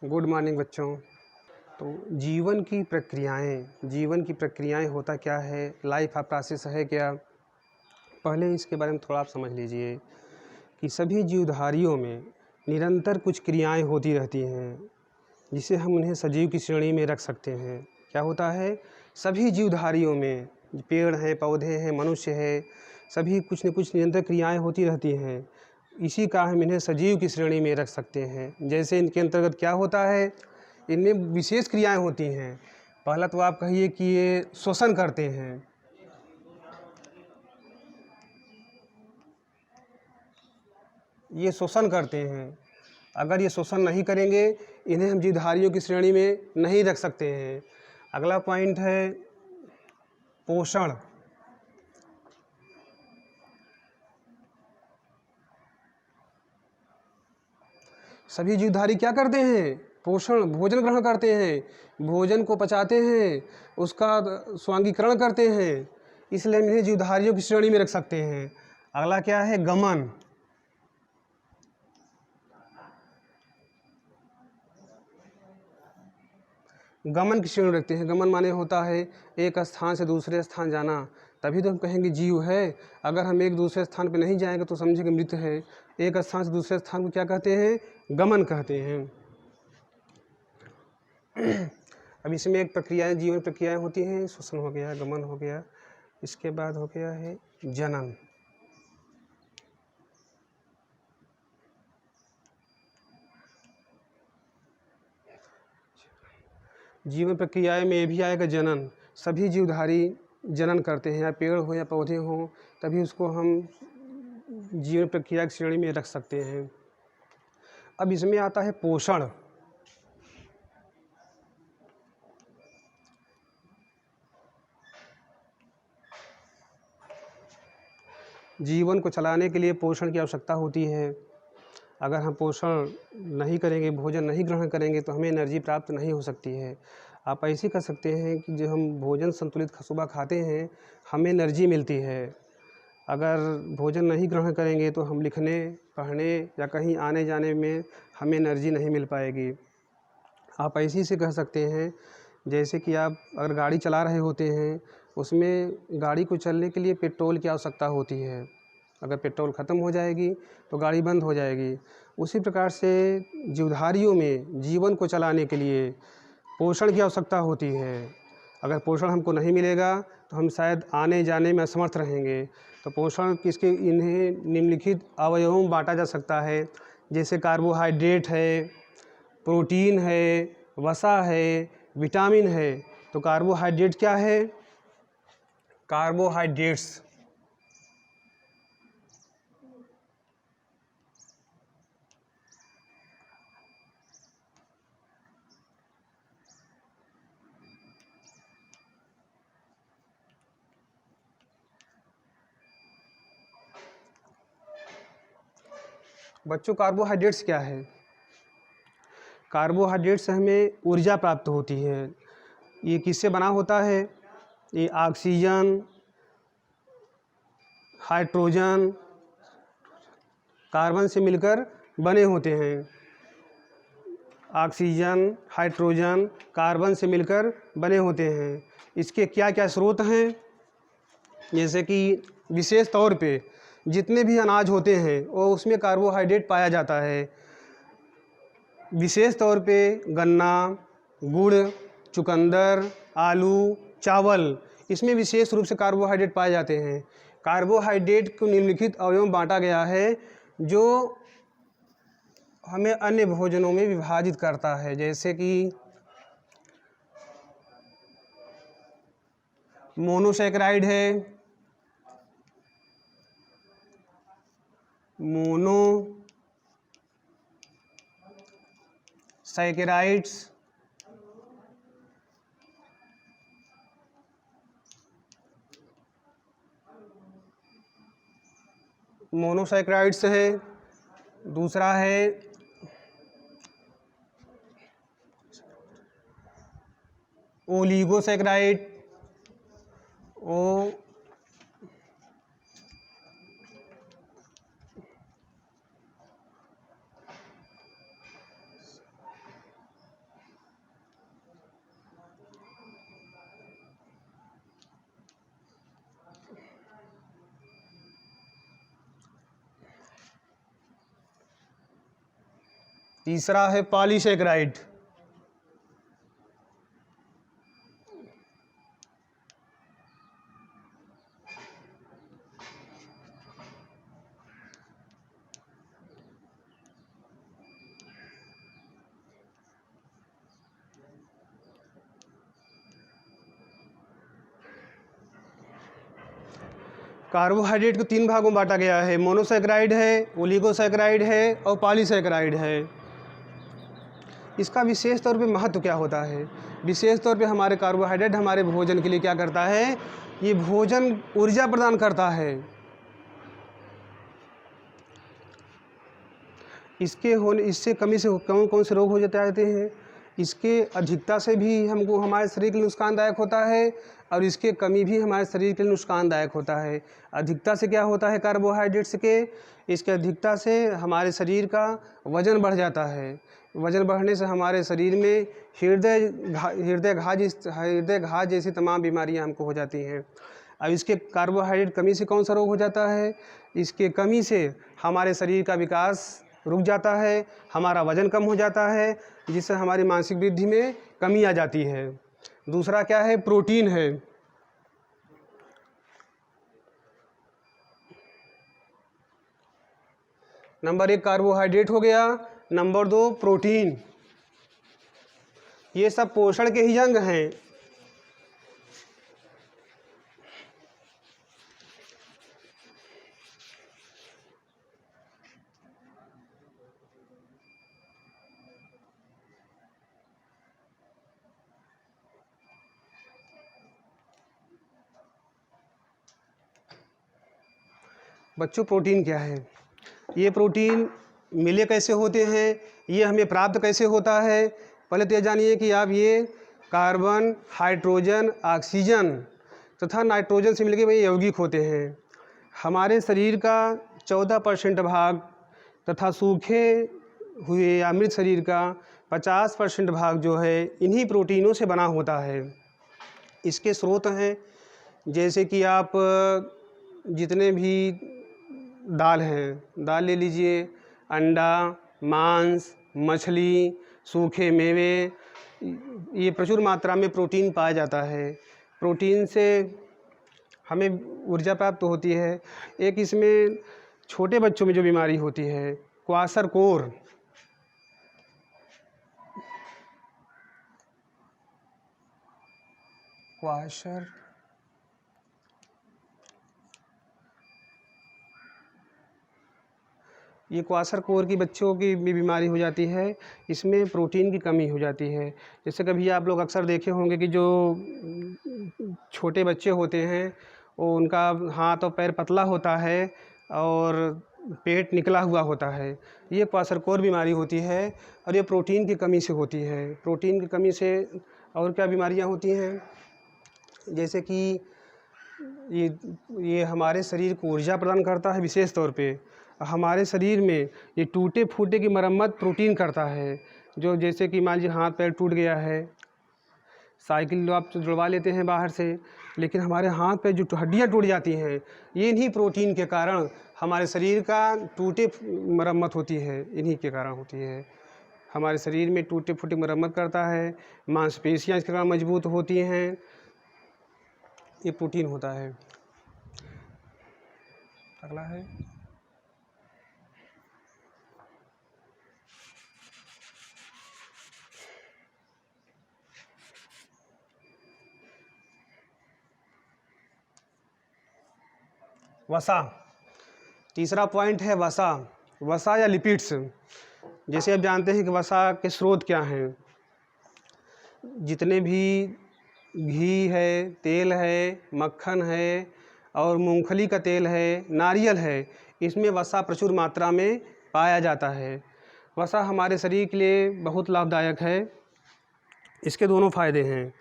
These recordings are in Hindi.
गुड मॉर्निंग बच्चों। तो जीवन की प्रक्रियाएं होता क्या है, लाइफ ऑफ प्रोसेस है क्या। पहले इसके बारे में थोड़ा आप समझ लीजिए कि सभी जीवधारियों में निरंतर कुछ क्रियाएं होती रहती हैं जिसे हम उन्हें सजीव की श्रेणी में रख सकते हैं। क्या होता है, सभी जीवधारियों में, पेड़ हैं, पौधे हैं, मनुष्य है, सभी कुछ न कुछ निरंतर क्रियाएं होती रहती हैं। इसी का हम इन्हें सजीव की श्रेणी में रख सकते हैं। जैसे इनके अंतर्गत क्या होता है, इनमें विशेष क्रियाएं होती हैं। पहला तो आप कहिए कि ये श्वसन करते हैं। ये श्वसन करते हैं। अगर ये श्वसन नहीं करेंगे, इन्हें हम जीवधारियों की श्रेणी में नहीं रख सकते हैं। अगला पॉइंट है पोषण। सभी जीवधारी क्या करते हैं, पोषण, भोजन ग्रहण करते हैं, भोजन को पचाते हैं, उसका स्वांगीकरण करते हैं, इसलिए हम इन्हें जीवधारियों की श्रेणी में रख सकते हैं। अगला क्या है, गमन। गमन की श्रेणी रखते हैं। गमन माने होता है एक स्थान से दूसरे स्थान जाना, तभी तो हम कहेंगे जीव है। अगर हम एक दूसरे स्थान पर नहीं जाएंगे तो समझेंगे मृत है। एक स्थान से दूसरे स्थान को क्या कहते हैं, गमन कहते हैं। अब इसमें एक प्रक्रियाएं, जीवन प्रक्रियाएं होती हैं। श्वसन हो गया, गमन हो गया, इसके बाद हो गया है जनन। जीवन प्रक्रियाएं में ये भी आएगा जनन। सभी जीवधारी जनन करते हैं, या पेड़ हो या पौधे हों, तभी उसको हम जीवन प्रक्रिया की श्रेणी में रख सकते हैं। अब इसमें आता है पोषण। जीवन को चलाने के लिए पोषण की आवश्यकता होती है। अगर हम पोषण नहीं करेंगे, भोजन नहीं ग्रहण करेंगे, तो हमें एनर्जी प्राप्त नहीं हो सकती है। आप ऐसे कर सकते हैं कि जो हम भोजन संतुलित सुबह खाते हैं, हमें एनर्जी मिलती है। अगर भोजन नहीं ग्रहण करेंगे तो हम लिखने, पढ़ने या कहीं आने जाने में हमें एनर्जी नहीं मिल पाएगी। आप ऐसे से कह सकते हैं, जैसे कि आप अगर गाड़ी चला रहे होते हैं, उसमें गाड़ी को चलने के लिए पेट्रोल की आवश्यकता होती है। अगर पेट्रोल ख़त्म हो जाएगी तो गाड़ी बंद हो जाएगी। उसी प्रकार से जीवधारियों में जीवन को चलाने के लिए पोषण की आवश्यकता होती है। अगर पोषण हमको नहीं मिलेगा तो हम शायद आने जाने में असमर्थ रहेंगे। तो पोषण किसके, इन्हें निम्नलिखित अवयवों में बांटा जा सकता है, जैसे कार्बोहाइड्रेट है, प्रोटीन है, वसा है, विटामिन है। तो कार्बोहाइड्रेट क्या है, कार्बोहाइड्रेट्स बच्चों, कार्बोहाइड्रेट्स क्या है। कार्बोहाइड्रेट से हमें ऊर्जा प्राप्त होती है। ये किससे बना होता है, ये ऑक्सीजन, हाइड्रोजन, कार्बन से मिलकर बने होते हैं। ऑक्सीजन, हाइड्रोजन, कार्बन से मिलकर बने होते हैं। इसके क्या क्या स्रोत हैं, जैसे कि विशेष तौर पे जितने भी अनाज होते हैं वो उसमें कार्बोहाइड्रेट पाया जाता है। विशेष तौर पे गन्ना, गुड़, चुकंदर, आलू, चावल, इसमें विशेष रूप से कार्बोहाइड्रेट पाए जाते हैं। कार्बोहाइड्रेट को निम्नलिखित अवयवों में बांटा गया है जो हमें अन्य भोजनों में विभाजित करता है, जैसे कि मोनोसैकेराइड है, मोनोसैकेराइड्स, मोनोसैकेराइड्स है। दूसरा है ओलिगोसैकेराइड, ओ तीसरा है पॉलीसेकेराइड। कार्बोहाइड्रेट को 3 भागों में बांटा गया है, मोनोसेकेराइड है, ओलिगोसेकेराइड है और पॉलीसेकेराइड है। इसका विशेष तौर पे महत्व क्या होता है? विशेष तौर पे हमारे कार्बोहाइड्रेट हमारे भोजन के लिए क्या करता है? ये भोजन ऊर्जा प्रदान करता है। इससे कमी से कौन कौन से रोग हो जाते हैं? इसके अधिकता से भी हमको हमारे शरीर के लिए नुकसानदायक होता है और इसके कमी भी हमारे शरीर के लिए नुकसानदायक होता है। अधिकता से क्या होता है कार्बोहाइड्रेट्स के? इसके अधिकता से हमारे शरीर का वज़न बढ़ जाता है। वज़न बढ़ने से हमारे शरीर में हृदय घाव जैसी तमाम बीमारियां हमको हो जाती हैं। अब इसके कार्बोहाइड्रेट कमी से कौन सा रोग हो जाता है? इसके कमी से हमारे शरीर का विकास रुक जाता है, हमारा वज़न कम हो जाता है, जिससे हमारी मानसिक वृद्धि में कमी आ जाती है। दूसरा क्या है? प्रोटीन है। नंबर 1 कार्बोहाइड्रेट हो गया, नंबर 2 प्रोटीन। ये सब पोषण के ही अंग हैं। बच्चों, प्रोटीन क्या है? ये प्रोटीन मिले कैसे होते हैं? ये हमें प्राप्त कैसे होता है? पहले तो ये जानिए कि आप ये कार्बन, हाइड्रोजन, ऑक्सीजन तथा नाइट्रोजन से मिलकर ये यौगिक होते हैं। हमारे शरीर का 14% भाग तथा सूखे हुए या मृत शरीर का 50% भाग जो है इन्हीं प्रोटीनों से बना होता है। इसके स्रोत हैं जैसे कि आप जितने भी दाल हैं, दाल ले लीजिए, अंडा, मांस, मछली, सूखे मेवे, ये प्रचुर मात्रा में प्रोटीन पाया जाता है। प्रोटीन से हमें ऊर्जा प्राप्त होती है। एक इसमें छोटे बच्चों में जो बीमारी होती है क्वाशरकोर, ये क्वाशरकोर की बच्चों की भी बीमारी हो जाती है। इसमें प्रोटीन की कमी हो जाती है। जैसे कभी आप लोग अक्सर देखे होंगे कि जो छोटे बच्चे होते हैं वो उनका हाथ और पैर पतला होता है और पेट निकला हुआ होता है। ये क्वाशरकोर बीमारी होती है और ये प्रोटीन की कमी से होती है। प्रोटीन की कमी से और क्या बीमारियां होती हैं? जैसे कि ये हमारे शरीर को ऊर्जा प्रदान करता है। विशेष तौर पे हमारे शरीर में ये टूटे फूटे की मरम्मत प्रोटीन करता है। जो जैसे कि मान लीजिए हाथ पैर टूट गया है, साइकिल आप जुड़वा लेते हैं बाहर से, लेकिन हमारे हाथ पे जो हड्डियाँ टूट जाती हैं ये इन्हीं प्रोटीन के कारण हमारे शरीर का टूटे मरम्मत होती है, इन्हीं के कारण होती है। हमारे शरीर में टूटे फूटे मरम्मत करता है, मांसपेशियाँ इसके कारण मजबूत होती हैं, ये प्रोटीन होता है। अगला है वसा। तीसरा पॉइंट है वसा। वसा या लिपिड्स। जैसे आप जानते हैं कि वसा के स्रोत क्या हैं। जितने भी घी है, तेल है, मक्खन है और मूंगफली का तेल है, नारियल है, इसमें वसा प्रचुर मात्रा में पाया जाता है। वसा हमारे शरीर के लिए बहुत लाभदायक है। इसके दोनों फायदे हैं।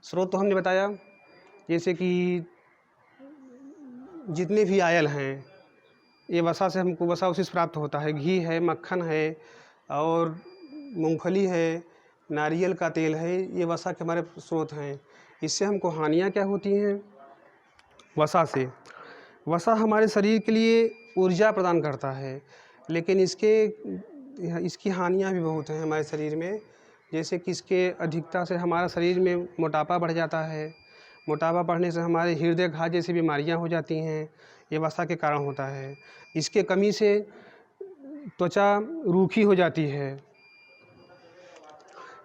स्रोत तो हमने बताया, जैसे कि जितने भी आयल हैं ये वसा से हमको वसा उसी से प्राप्त होता है। घी है, मक्खन है और मूंगफली है, नारियल का तेल है, ये वसा के हमारे स्रोत हैं। इससे हमको हानियाँ क्या होती हैं वसा से? वसा हमारे शरीर के लिए ऊर्जा प्रदान करता है, लेकिन इसकी हानियाँ भी बहुत हैं हमारे शरीर में। जैसे कि इसके अधिकता से हमारा शरीर में मोटापा बढ़ जाता है। मोटापा बढ़ने से हमारे हृदय घात जैसी बीमारियां हो जाती हैं, ये वसा के कारण होता है। इसके कमी से त्वचा रूखी हो जाती है।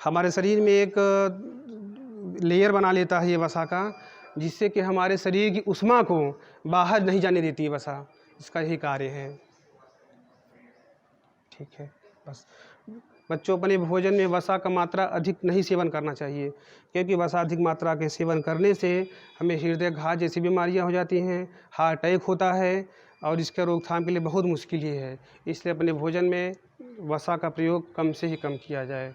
हमारे शरीर में एक लेयर बना लेता है ये वसा का, जिससे कि हमारे शरीर की ऊष्मा को बाहर नहीं जाने देती है वसा। इसका यही कार्य है। ठीक है, बस बच्चों अपने भोजन में वसा का मात्रा अधिक नहीं सेवन करना चाहिए, क्योंकि वसा अधिक मात्रा के सेवन करने से हमें हृदय घात जैसी बीमारियां हो जाती हैं, हार्ट अटैक होता है, और इसका रोकथाम के लिए बहुत मुश्किल ही है। इसलिए अपने भोजन में वसा का प्रयोग कम से ही कम किया जाए।